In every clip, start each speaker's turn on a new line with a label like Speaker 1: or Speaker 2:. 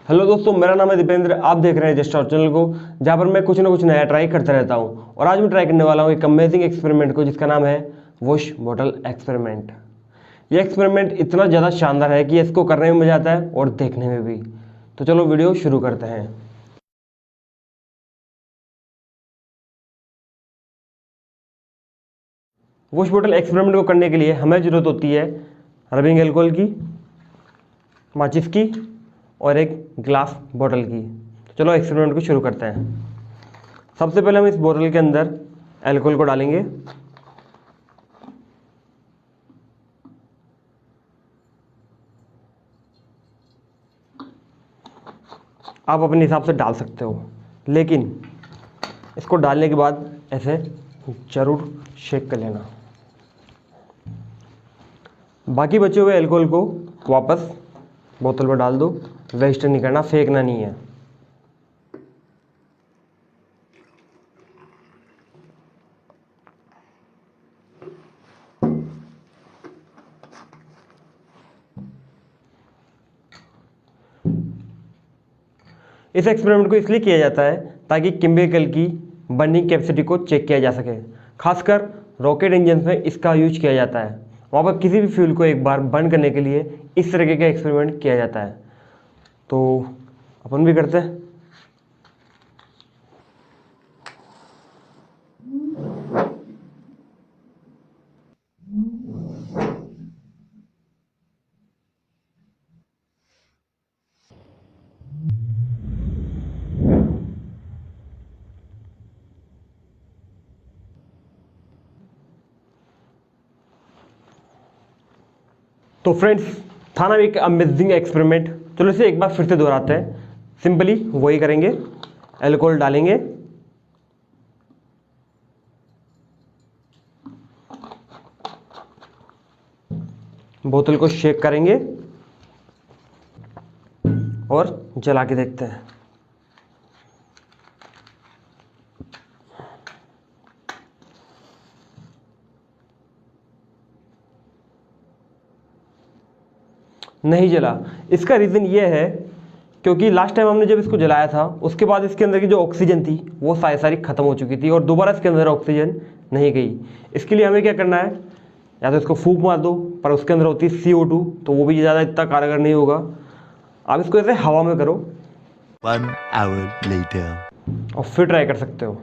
Speaker 1: Hello दोस्तों, मेरा नाम है दीपेंद्र। आप देख रहे हैं जस्ट और चैनल को, जहाँ पर मैं कुछ ना कुछ नया ट्राई करता रहता हूँ। और आज मैं ट्राई करने वाला हूँ एक अमेजिंग एक्सपेरिमेंट को, जिसका नाम है वॉश बॉटल एक्सपेरिमेंट। ये एक्सपेरिमेंट इतना ज़्यादा शानदार है कि इसको करने में मजा आता है और देखने में भी। तो चलो वीडियो शुरू करते हैं। वॉश बॉटल एक्सपेरिमेंट को करने के लिए हमें ज़रूरत होती है रबिंग एल्कोहल की, माचिस की और एक ग्लास बॉटल की। तो चलो एक्सपेरिमेंट को शुरू करते हैं। सबसे पहले हम इस बोतल के अंदर अल्कोहल को डालेंगे। आप अपने हिसाब से डाल सकते हो, लेकिन इसको डालने के बाद ऐसे जरूर शेक कर लेना। बाकी बचे हुए अल्कोहल को वापस बोतल में डाल दो। वेस्ट नहीं करना, फेंकना नहीं है। इस एक्सपेरिमेंट को इसलिए किया जाता है ताकि केमिकल की बर्निंग कैपेसिटी को चेक किया जा सके। खासकर रॉकेट इंजन में इसका यूज किया जाता है। वहाँ पर किसी भी फ्यूल को एक बार बर्न करने के लिए इस तरीके का एक्सपेरिमेंट किया जाता है। तो अपन भी करते हैं। तो फ्रेंड्स, था ना एक अमेजिंग एक्सपेरिमेंट। चलो इसे एक बार फिर से दोहराते हैं। सिंपली वही करेंगे, अल्कोहल डालेंगे, बोतल को शेक करेंगे और जला के देखते हैं। नहीं जला। इसका रीज़न ये है क्योंकि लास्ट टाइम हमने जब इसको जलाया था उसके बाद इसके अंदर की जो ऑक्सीजन थी वो सारी खत्म हो चुकी थी और दोबारा इसके अंदर ऑक्सीजन नहीं गई। इसके लिए हमें क्या करना है, या तो इसको फूंक मार दो, पर उसके अंदर होती है CO2, तो वो भी ज़्यादा इतना कारगर नहीं होगा। आप इसको ऐसे हवा में करो
Speaker 2: 1 hour later.
Speaker 1: और फिर ट्राई कर सकते हो।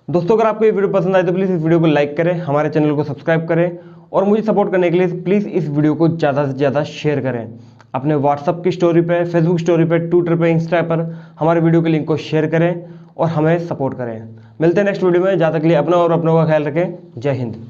Speaker 1: दोस्तों, अगर आपको ये वीडियो पसंद आए तो प्लीज़ इस वीडियो को लाइक करें, हमारे चैनल को सब्सक्राइब करें और मुझे सपोर्ट करने के लिए प्लीज़ इस वीडियो को ज़्यादा से ज़्यादा शेयर करें। अपने व्हाट्सअप की स्टोरी पे, फेसबुक स्टोरी पे, ट्विटर पे, इंस्टा पर हमारे वीडियो के लिंक को शेयर करें और हमें सपोर्ट करें। मिलते हैं नेक्स्ट वीडियो में। जहाँ तक के लिए अपना और अपनों का ख्याल रखें। जय हिंद।